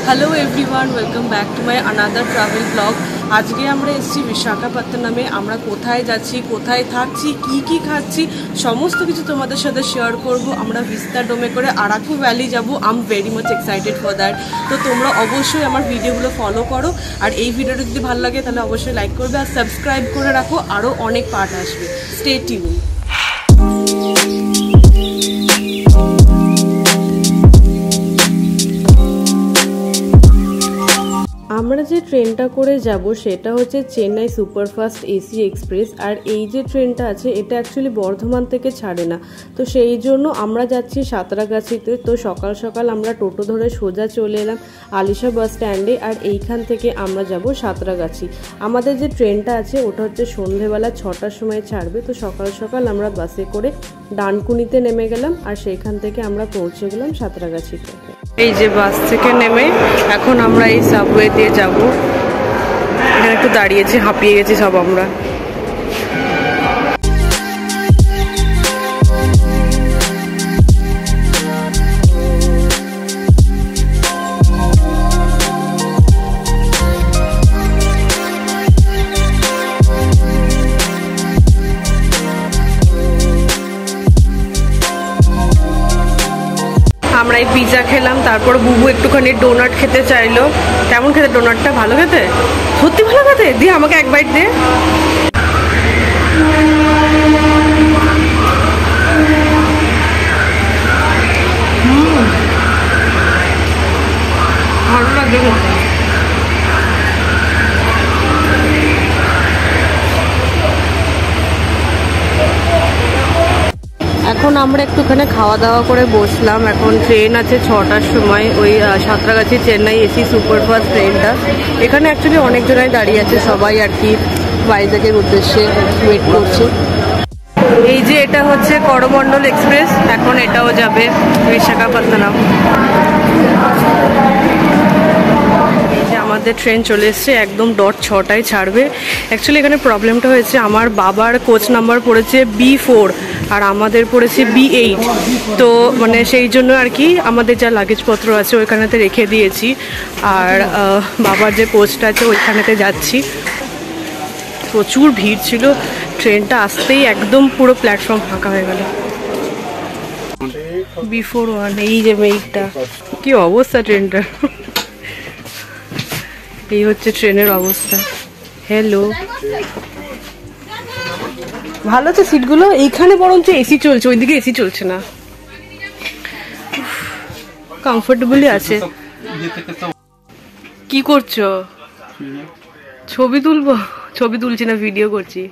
Hello everyone welcome back to my another travel blog. आज के আমরা এসেছি বিশাখাপত্তনমে। আমরা কোথায় যাচ্ছি, কোথায় থাকছি, কি খাচ্ছি সমস্ত কিছু তোমাদের সাথে শেয়ার করব। আমরা ভিস্তা ডোমে করে আরাকু ভ্যালি যাব। I am very much excited for that. তো তোমরা অবশ্যই আমার ভিডিওগুলো ফলো করো, আর এই ভিডিওটা যদি ভালো লাগে তাহলে অবশ্যই লাইক করবে আর সাবস্ক্রাইব করে রাখো। আরও অনেক পার্ট আসবে, স্টে টিউন। আমরা যে ট্রেনটা করে যাব সেটা হচ্ছে চেন্নাই সুপারফাস্ট এসি এক্সপ্রেস। আর এই যে ট্রেনটা আছে এটা অ্যাকচুয়ালি বর্ধমান থেকে ছাড়ে না, তো সেই জন্য আমরা যাচ্ছি সাঁতরাগাছিতে। তো সকাল সকাল আমরা টোটো ধরে সোজা চলে এলাম আলিশা বাস স্ট্যান্ডে, আর এইখান থেকে আমরা যাব সাঁতরাগাছি। আমাদের যে ট্রেনটা আছে ওটা হচ্ছে সন্ধেবেলা 6টার সময় ছাড়বে। তো সকাল সকাল আমরা বাসে করে ডানকুনিতে নেমে গেলাম, আর সেইখান থেকে আমরা পৌঁছে গেলাম সাঁতরাগাছিতে। এই যে বাস থেকে নেমে এখন আমরা এই সাবওয়ে দিয়ে যাব। এখানে একটু দাঁড়িয়েছি, হাঁপিয়ে গেছি সব আমরা। আমরা এই পিৎজা খেলাম, তারপর বুবু একটুখানি ডোনাট খেতে চাইলো। কেমন খেতে ডোনাটটা? ভালো খেতে, সত্যি ভালো খেতে। দিয়ে আমাকে এক বাইট দে। ভালো লাগবে। এখন আমরা একটুখানি খাওয়া দাওয়া করে বসলাম। এখন ট্রেন আছে 6টার সময়, ওই সাঁতরাগাছি চেন্নাই এসি সুপারফাস্ট ট্রেনটা। এখানে অ্যাকচুয়ালি অনেকজনাই দাঁড়িয়ে আছে, সবাই আর কি ভাইজ্যাগের উদ্দেশ্যে ওয়েট করছে। এই যে এটা হচ্ছে করমণ্ডল এক্সপ্রেস, এখন এটাও যাবে বিশাখাপত্তনম। আমাদের ট্রেন চলে এসছে, একদম ডট 6টায় ছাড়বে। অ্যাকচুয়ালি এখানে প্রবলেমটা হয়েছে, আমার বাবার কোচ নাম্বার পড়েছে B4 আর আমাদের পড়েছে B8। তো মানে সেই জন্য আর কি আমাদের যা লাগেজপত্র আছে ওইখানেতে রেখে দিয়েছি, আর বাবার যে কোচটা আছে ওইখানেতে যাচ্ছি। প্রচুর ভিড় ছিল, ট্রেনটা আসতেই একদম পুরো প্ল্যাটফর্ম ফাঁকা হয়ে গেল। B41, এই যে মেইটটা, কি অবস্থা ট্রেনটা। এই হচ্ছে ট্রেনের অবস্থা। হ্যালো, ভালো আছে সিটগুলো? এইখানে বরঞ্চ এসি চলছে, ওইদিকে এসি চলছে না। কমফোর্টেবলই আছে। কি করছো? ছবি তুলবো? ছবি তুলছি না, ভিডিও করছি।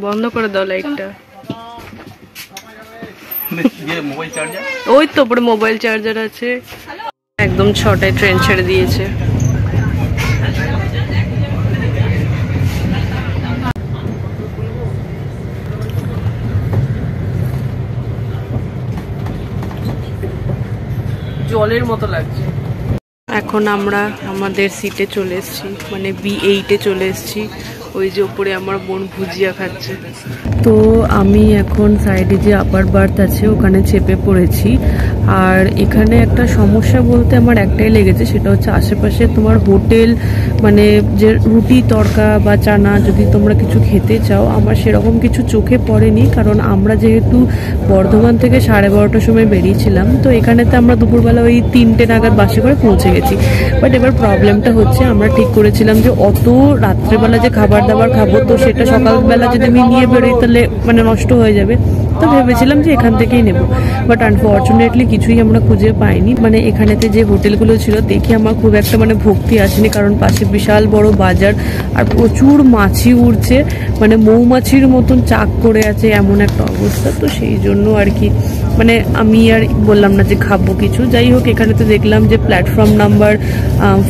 বন্ধ করে দাও লাইটটা। ওই তো উপরে মোবাইল চার্জার আছে। একদম 6টায় ট্রেন ছেড়ে দিয়েছে। জলের মতো লাগছে। এখন আমরা আমাদের সিটে চলে এসেছি, মানে B8-এ চলে এসেছি। ওই যে উপরে আমার বোন ভুজিয়া খাচ্ছে। তো আমি এখন সাইডে যে আপার বার্থ আছে ওখানে চেপে পড়েছি। আর এখানে একটা সমস্যা বলতে আমার একটাই লেগেছে, সেটা হচ্ছে আশেপাশে তোমার হোটেল, মানে যে রুটি তড়কা বা চানা যদি তোমরা কিছু খেতে চাও, আমার সেরকম কিছু চোখে পড়েনি। কারণ আমরা যেহেতু বর্ধমান থেকে 12:30টার সময় বেরিয়েছিলাম, তো এখানেতে আমরা দুপুরবেলা ওই 3টে নাগাদ বাসে করে পৌঁছে গেছি। বাট এবার প্রবলেমটা হচ্ছে, আমরা ঠিক করেছিলাম যে অত রাত্রেবেলা যে খাবার দাবার খাবো, তো সেটা সকালবেলা যদি আমি নিয়ে বেরোই তাহলে মানে নষ্ট হয়ে যাবে। তো ভেবেছিলাম যে এখান থেকেই নেব, বাট আনফর্চুনেটলি কিছুই আমরা খুঁজে পাইনি। মানে এখানেতে যে হোটেলগুলো ছিল দেখে আমার খুব একটা মানে ভক্তি আসেনি, কারণ পাশে বিশাল বড় বাজার আর প্রচুর মাছি উড়ছে, মানে মৌমাছির মতন চাক করে আছে, এমন একটা অবস্থা। তো সেই জন্য আর কি মানে আমি আর বললাম না যে খাবো কিছু। যাই হোক, এখানেতে দেখলাম যে প্ল্যাটফর্ম নাম্বার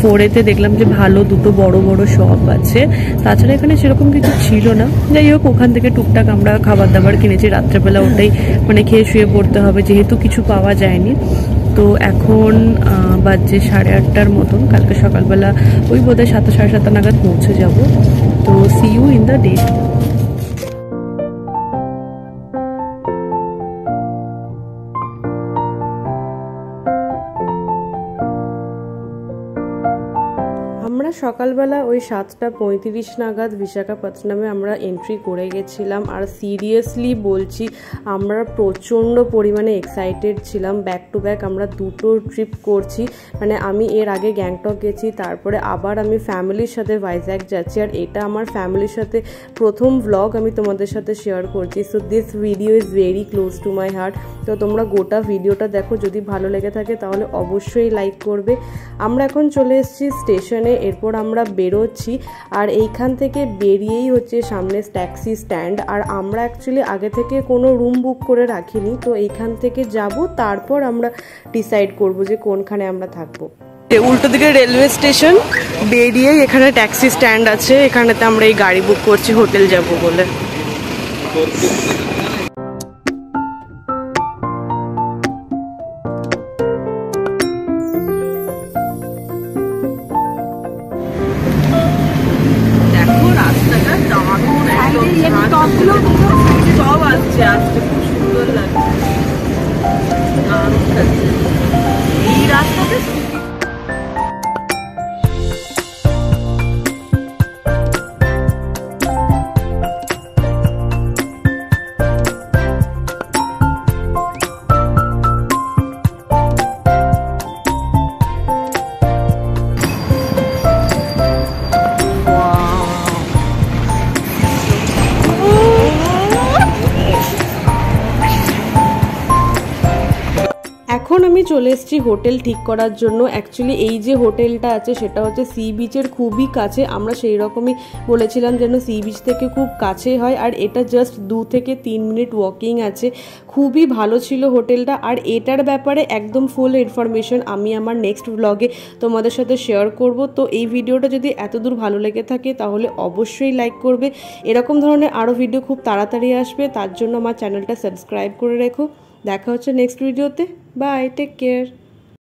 4-এতে দেখলাম যে ভালো দুটো বড় বড় শপ আছে, তাছাড়া এখানে সেরকম কিছু ছিল না। যাই হোক, ওখান থেকে টুকটাক আমরা খাবার দাবার কিনেছি। রাত্রেবেলা ওটাই মানে খেয়ে শুয়ে পড়তে হবে, যেহেতু কিছু পাওয়া যায়নি। তো এখন বাজছে 8:30টার মতন। কালকে সকালবেলা ওই বোধহয় 7, 7:30 নাগাদ পৌঁছে যাব। তো see you in the day. আমরা সকালবেলা ওই 7:35 নাগাদ বিশাখাপত্তনমে আমরা এন্ট্রি করে গেছিলাম। আর সিরিয়াসলি বলছি আমরা প্রচণ্ড পরিমাণে এক্সাইটেড ছিলাম। ব্যাক টু ব্যাক আমরা দুটো ট্রিপ করছি, মানে আমি এর আগে গ্যাংটক গেছি, তারপরে আবার আমি ফ্যামিলির সাথে ভাইজ্যাক যাচ্ছি। আর এটা আমার ফ্যামিলির সাথে প্রথম ব্লগ আমি তোমাদের সাথে শেয়ার করছি। So this video is very close to my heart. তো তোমরা গোটা ভিডিওটা দেখো, যদি ভালো লেগে থাকে তাহলে অবশ্যই লাইক করবে। আমরা এখন চলে এসেছি স্টেশনে, এরপর আমরা বেরোচ্ছি। আর এইখান থেকে বেরিয়েই হচ্ছে সামনে ট্যাক্সি স্ট্যান্ড। আর আমরা অ্যাকচুয়ালি আগে থেকে কোনো রুম বুক করে রাখিনি, তো এইখান থেকে যাব, তারপর আমরা ডিসাইড করব যে কোনখানে আমরা থাকবো। উল্টো দিকে রেলওয়ে স্টেশন, বেরিয়েই এখানে ট্যাক্সি স্ট্যান্ড আছে, এখানেতে আমরা এই গাড়ি বুক করছি হোটেল যাব বলে। সব আসছে আসছে, খুব সুন্দর লাগছে, দারুণ লাগছে এই রাস্তাতে। এখন আমি চলে এসেছি হোটেল ঠিক করার জন্য। অ্যাকচুয়ালি এই যে হোটেলটা আছে সেটা হচ্ছে সি বিচের খুবই কাছে। আমরা সেই রকমই বলেছিলাম যেন সি বিচ থেকে খুব কাছে হয়, আর এটা জাস্ট 2 থেকে 3 মিনিট ওয়াকিং আছে। খুবই ভালো ছিল হোটেলটা। আর এটার ব্যাপারে একদম ফুল ইনফরমেশন আমি আমার নেক্সট ব্লগে তোমাদের সাথে শেয়ার করব। তো এই ভিডিওটা যদি এতদূর ভালো লেগে থাকে তাহলে অবশ্যই লাইক করবে। এরকম ধরনের আরও ভিডিও খুব তাড়াতাড়ি আসবে, তার জন্য আমার চ্যানেলটা সাবস্ক্রাইব করে রেখো। দেখা হচ্ছে নেক্সট ভিডিওতে। Bye, take care.